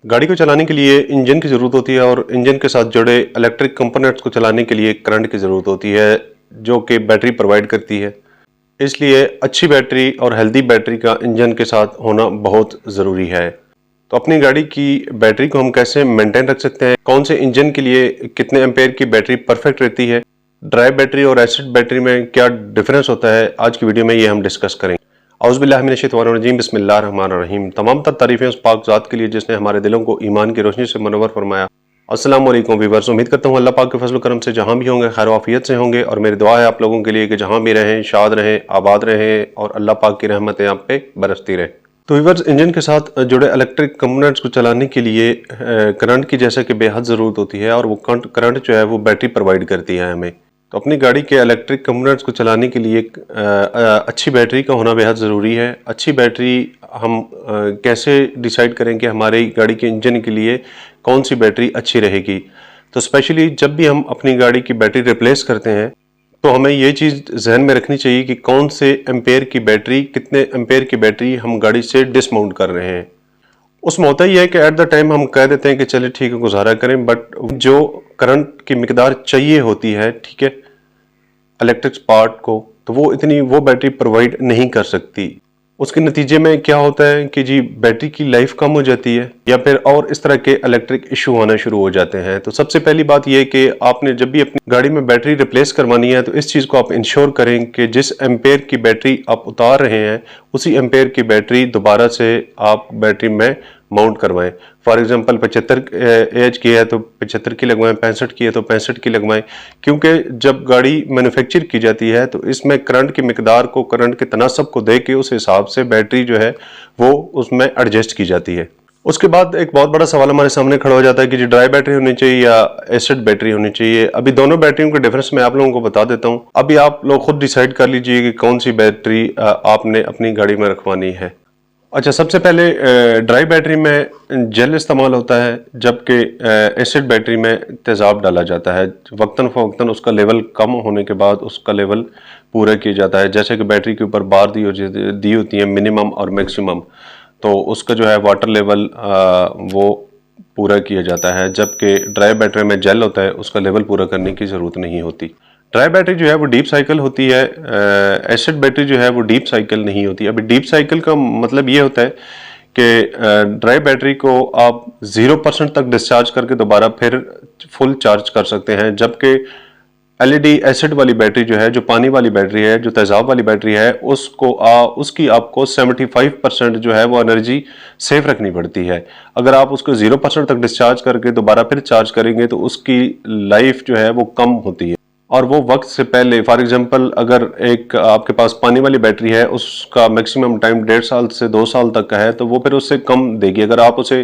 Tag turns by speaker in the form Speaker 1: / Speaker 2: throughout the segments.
Speaker 1: गाड़ी को चलाने के लिए इंजन की ज़रूरत होती है और इंजन के साथ जुड़े इलेक्ट्रिक कंपोनेंट्स को चलाने के लिए करंट की ज़रूरत होती है जो कि बैटरी प्रोवाइड करती है। इसलिए अच्छी बैटरी और हेल्दी बैटरी का इंजन के साथ होना बहुत ज़रूरी है। तो अपनी गाड़ी की बैटरी को हम कैसे मेंटेन रख सकते हैं, कौन से इंजन के लिए कितने एम्पेयर की बैटरी परफेक्ट रहती है, ड्राई बैटरी और एसिड बैटरी में क्या डिफरेंस होता है, आज की वीडियो में ये हम डिस्कस करेंगे। औज़ुबिल्लाहिमिनश्शैतानिर्रजीम बिस्मिल्लाहिर्रहमानिर्रहीम। तमाम तर तारीफ़ें उस पाक ज़ात के लिए जिसने हमारे दिलों को ईमान की रोशनी से मनव्वर फरमाया। अस्सलाम वालेकुम व्यूअर्स, उम्मीद करता हूँ अल्लाह पाक के फजल करम से जहाँ भी होंगे खैर आफियत से होंगे और मेरी दुआ है आप लोगों के लिए कि जहाँ भी रहें शाद रहें, आबाद रहें और अल्लाह पाक की रहमतें आप पे बरसती रहे। तो व्यूअर्स, इंजन के साथ जुड़े इलेक्ट्रिक कंपोनेंट्स को चलाने के लिए करंट की जैसे कि बेहद ज़रूरत होती है और वो करंट जो है वो बैटरी प्रोवाइड करती है हमें। तो अपनी गाड़ी के इलेक्ट्रिक कंपोनेंट्स को चलाने के लिए अच्छी बैटरी का होना बेहद ज़रूरी है। अच्छी बैटरी हम कैसे डिसाइड करें कि हमारी गाड़ी के इंजन के लिए कौन सी बैटरी अच्छी रहेगी। तो स्पेशली जब भी हम अपनी गाड़ी की बैटरी रिप्लेस करते हैं तो हमें ये चीज़ जहन में रखनी चाहिए कि कौन से एम्पेयर की बैटरी, कितने एम्पेयर की बैटरी हम गाड़ी से डिसमाउंट कर रहे हैं। उसमें होता ही है कि एट द टाइम हम कह देते हैं कि चलिए ठीक है गुजारा करें, बट जो करंट की मिकदार चाहिए होती है, ठीक है, इलेक्ट्रिक पार्ट को, तो वो इतनी वो बैटरी प्रोवाइड नहीं कर सकती। उसके नतीजे में क्या होता है कि जी बैटरी की लाइफ कम हो जाती है या फिर और इस तरह के इलेक्ट्रिक इशू होना शुरू हो जाते हैं। तो सबसे पहली बात यह कि आपने जब भी अपनी गाड़ी में बैटरी रिप्लेस करवानी है तो इस चीज़ को आप इंश्योर करें कि जिस एम्पेयर की बैटरी आप उतार रहे हैं उसी एम्पेयर की बैटरी दोबारा से आप बैटरी में माउंट करवाएं। फॉर एग्जांपल 75 एच की है तो 75 की लगवाएं, 65 की है तो 65 की लगवाएं, क्योंकि जब गाड़ी मैन्युफैक्चर की जाती है तो इसमें करंट की मिकदार को, करंट के तनासब को देख के उस हिसाब से बैटरी जो है वो उसमें एडजस्ट की जाती है। उसके बाद एक बहुत बड़ा सवाल हमारे सामने खड़ा हो जाता है कि जी ड्राई बैटरी होनी चाहिए या एसिड बैटरी होनी चाहिए। अभी दोनों बैटरियों के डिफरेंस मैं आप लोगों को बता देता हूँ। अभी आप लोग खुद डिसाइड कर लीजिए कि कौन सी बैटरी आपने अपनी गाड़ी में रखवानी है। अच्छा, सबसे पहले ड्राई बैटरी में जेल इस्तेमाल होता है जबकि एसिड बैटरी में तेज़ाब डाला जाता है। वक्तन फ़वक्तन उसका लेवल कम होने के बाद उसका लेवल पूरा किया जाता है। जैसे कि बैटरी के ऊपर बार दी होती है मिनिमम और मैक्सिमम, तो उसका जो है वाटर लेवल वो पूरा किया जाता है, जबकि ड्राई बैटरी में जेल होता है उसका लेवल पूरा करने की ज़रूरत नहीं होती। ड्राई बैटरी जो है वो डीप साइकिल होती है, एसिड बैटरी जो है वो डीप साइकिल नहीं होती। अभी डीप साइकिल का मतलब ये होता है कि ड्राई बैटरी को आप 0% तक डिस्चार्ज करके दोबारा फिर फुल चार्ज कर सकते हैं, जबकि एलईडी एसिड वाली बैटरी जो है, जो पानी वाली बैटरी है, जो तेजाब वाली बैटरी है, उसकी आपको 75% जो है वो एनर्जी सेफ रखनी पड़ती है। अगर आप उसको 0% तक डिस्चार्ज करके दोबारा फिर चार्ज करेंगे तो उसकी लाइफ जो है वो कम होती है और वो वक्त से पहले, फॉर एग्जांपल अगर एक आपके पास पानी वाली बैटरी है उसका मैक्सिमम टाइम 1.5 साल से 2 साल तक का है तो वो फिर उससे कम देगी। अगर आप उसे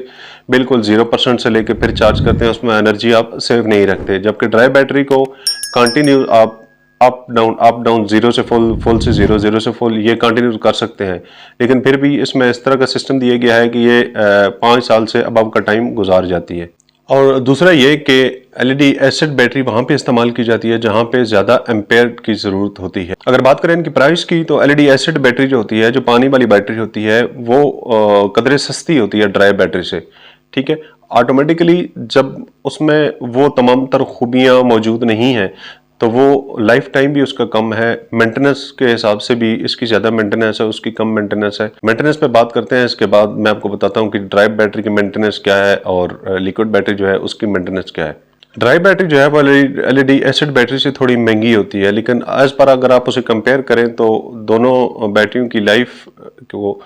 Speaker 1: बिल्कुल 0% से लेकर फिर चार्ज करते हैं उसमें एनर्जी आप सेव नहीं रखते, जबकि ड्राई बैटरी को कंटिन्यू आप अप डाउन, जीरो से फुल, फुल से जीरो, जीरो से फुल, ये कंटिन्यू कर सकते हैं। लेकिन फिर भी इसमें इस तरह का सिस्टम दिया गया है कि ये 5 साल से अबव का टाइम गुजार जाती है। और दूसरा ये कि एलईडी एसिड बैटरी वहाँ पे इस्तेमाल की जाती है जहाँ पे ज़्यादा एम्पेयर की ज़रूरत होती है। अगर बात करें इनकी प्राइस की तो एलईडी एसिड बैटरी जो होती है, जो पानी वाली बैटरी होती है, वो कदरे सस्ती होती है ड्राई बैटरी से, ठीक है। ऑटोमेटिकली जब उसमें वो तमाम तर खूबियाँ मौजूद नहीं हैं तो वो लाइफ टाइम भी उसका कम है, मेंटेनेंस के हिसाब से भी इसकी ज़्यादा मेंटेनेंस है, उसकी कम मेंटेनेंस है। मेंटेनेंस पे बात करते हैं, इसके बाद मैं आपको बताता हूँ कि ड्राई बैटरी की मेंटेनेंस क्या है और लिक्विड बैटरी जो है उसकी मेंटेनेंस क्या है। ड्राई बैटरी जो है वो एलईडी एसिड बैटरी से थोड़ी महंगी होती है, लेकिन एज पर अगर आप उसे कंपेयर करें तो दोनों बैटरियों की लाइफ को,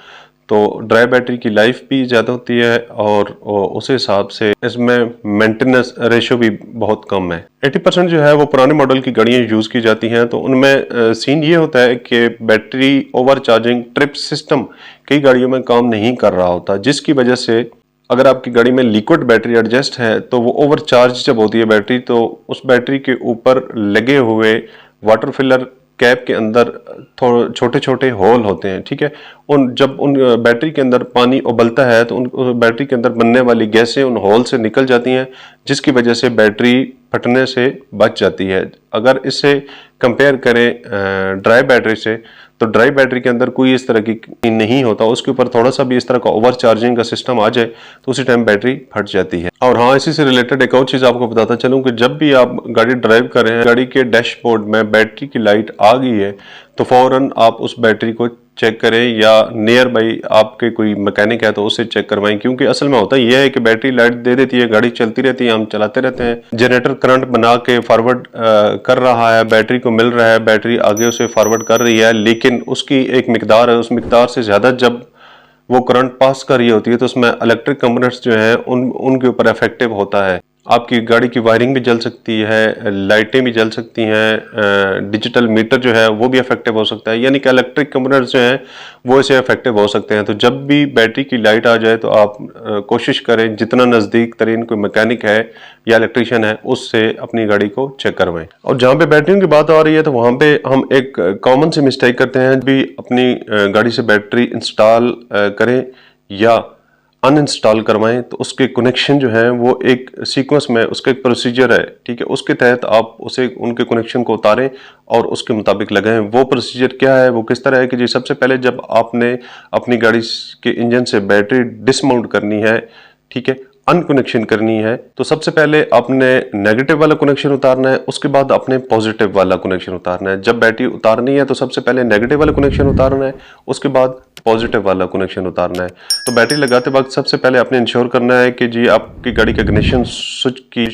Speaker 1: तो ड्राई बैटरी की लाइफ भी ज़्यादा होती है और उस हिसाब से इसमें मेंटेनेंस रेशो भी बहुत कम है। 80% जो है वो पुराने मॉडल की गाड़ियाँ यूज़ की जाती हैं, तो उनमें सीन ये होता है कि battery over charging trip system कई गाड़ियों में काम नहीं कर रहा होता, जिसकी वजह से अगर आपकी गाड़ी में लिक्विड बैटरी एडजस्ट है तो वो ओवर चार्ज जब होती है बैटरी, तो उस बैटरी के ऊपर लगे हुए वाटर फिलर कैप के अंदर थोड़े छोटे छोटे होल होते हैं, ठीक है। जब उन बैटरी के अंदर पानी उबलता है तो उन बैटरी के अंदर बनने वाली गैसें उन होल से निकल जाती हैं, जिसकी वजह से बैटरी फटने से बच जाती है। अगर इसे कंपेयर करें ड्राई बैटरी से तो ड्राई बैटरी के अंदर कोई इस तरह की नहीं होता, उसके ऊपर थोड़ा सा भी इस तरह का ओवर चार्जिंग का सिस्टम आ जाए तो उसी टाइम बैटरी फट जाती है। और हाँ, इसी से रिलेटेड एक और चीज़ आपको बताता चलूँ कि जब भी आप गाड़ी ड्राइव कर रहे हैं, गाड़ी के डैशबोर्ड में बैटरी की लाइट आ गई है तो फौरन आप उस बैटरी को चेक करें या नियर बाई आपके कोई मैकेनिक है तो उससे चेक करवाएं, क्योंकि असल में होता यह है कि बैटरी लाइट दे देती है, गाड़ी चलती रहती है, हम चलाते रहते हैं, जनरेटर करंट बना के फॉरवर्ड कर रहा है, बैटरी को मिल रहा है, बैटरी आगे उसे फॉरवर्ड कर रही है, लेकिन उसकी एक मिकदार है, उस मिकदार से ज़्यादा जब वो करंट पास कर रही होती है तो उसमें इलेक्ट्रिक कंपोनेंट्स जो है उनके ऊपर इफेक्टिव होता है। आपकी गाड़ी की वायरिंग भी जल सकती है, लाइटें भी जल सकती हैं, डिजिटल मीटर जो है वो भी इफेक्टिव हो सकता है, यानी कि इलेक्ट्रिक कंपोनेंट्स जो हैं वो इसे इफेक्टिव हो सकते हैं। तो जब भी बैटरी की लाइट आ जाए तो आप कोशिश करें जितना नज़दीक तरीन कोई मैकेनिक है या इलेक्ट्रिशियन है उससे अपनी गाड़ी को चेक करवाएं। और जहाँ पे बैटरियों की बात आ रही है तो वहाँ पे हम एक कॉमन सी मिस्टेक करते हैं, भी अपनी गाड़ी से बैटरी इंस्टॉल करें या अनइंस्टॉल करवाएं तो उसके कनेक्शन जो है वो एक सीक्वेंस में, उसका एक प्रोसीजर है, ठीक है, उसके तहत आप उसे उनके कनेक्शन को उतारें और उसके मुताबिक लगाएं। वो प्रोसीजर क्या है, वो किस तरह है कि जी सबसे पहले जब आपने अपनी गाड़ी के इंजन से बैटरी डिसमाउंट करनी है, ठीक है, अनकनेक्शन करनी है, तो सबसे पहले आपने नेगेटिव वाला कनेक्शन उतारना है, उसके बाद आपने पॉजिटिव वाला कनेक्शन उतारना है। जब बैटरी उतारनी है तो सबसे पहले नेगेटिव वाला कनेक्शन उतारना है, उसके बाद पॉजिटिव वाला कनेक्शन उतारना है। तो बैटरी लगाते वक्त सबसे पहले आपने इंश्योर करना है कि जी आपकी गाड़ी का इग्निशन स्विच की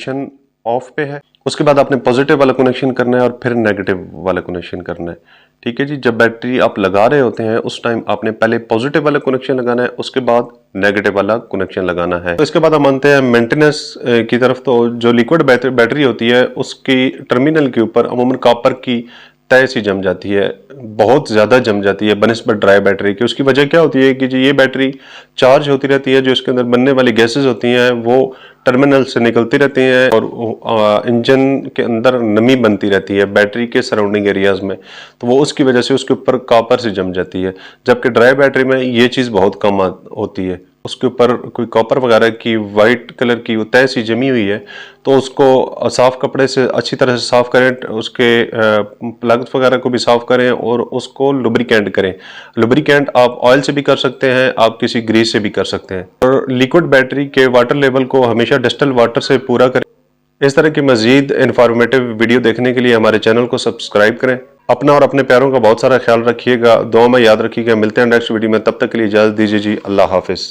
Speaker 1: ऑफ पे है, उसके बाद आपने पॉजिटिव वाला कनेक्शन करना है और फिर नेगेटिव वाला कनेक्शन करना है, ठीक है जी। जब बैटरी आप लगा रहे होते हैं उस टाइम आपने पहले पॉजिटिव वाला कनेक्शन लगाना है, उसके बाद नेगेटिव वाला कनेक्शन लगाना है। तो इसके बाद हम मानते हैं मेंटेनेंस की तरफ। तो जो लिक्विड बैटरी होती है उसकी टर्मिनल के ऊपर अमूमन कॉपर की तय सी जम जाती है, बहुत ज़्यादा जम जाती है बनिस्बत ड्राई बैटरी की। उसकी वजह क्या होती है कि जी ये बैटरी चार्ज होती रहती है, जो इसके अंदर बनने वाली गैसेज होती हैं वो टर्मिनल से निकलती रहती हैं और इंजन के अंदर नमी बनती रहती है बैटरी के सराउंडिंग एरियाज में, तो वो उसकी वजह से उसके ऊपर कॉपर से जम जाती है। जबकि ड्राई बैटरी में ये चीज़ बहुत कम होती है, उसके ऊपर कोई कॉपर वगैरह की वाइट कलर की वो तय सी जमी हुई है, तो उसको साफ कपड़े से अच्छी तरह से साफ करें, उसके प्लग्स वगैरह को भी साफ करें और उसको लुब्रिकेंट करें। लुब्रिकेंट आप ऑयल से भी कर सकते हैं, आप किसी ग्रीस से भी कर सकते हैं। और लिक्विड बैटरी के वाटर लेवल को हमेशा डिस्टिल वाटर से पूरा करें। इस तरह की मजीद इंफॉर्मेटिव वीडियो देखने के लिए हमारे चैनल को सब्सक्राइब करें। अपना और अपने प्यारों का बहुत सारा ख्याल रखिएगा, दुआ में याद रखिएगा। मिलते हैं नेक्स्ट वीडियो में, तब तक के लिए इजाज़त दीजिए जी, अल्लाह हाफिज़।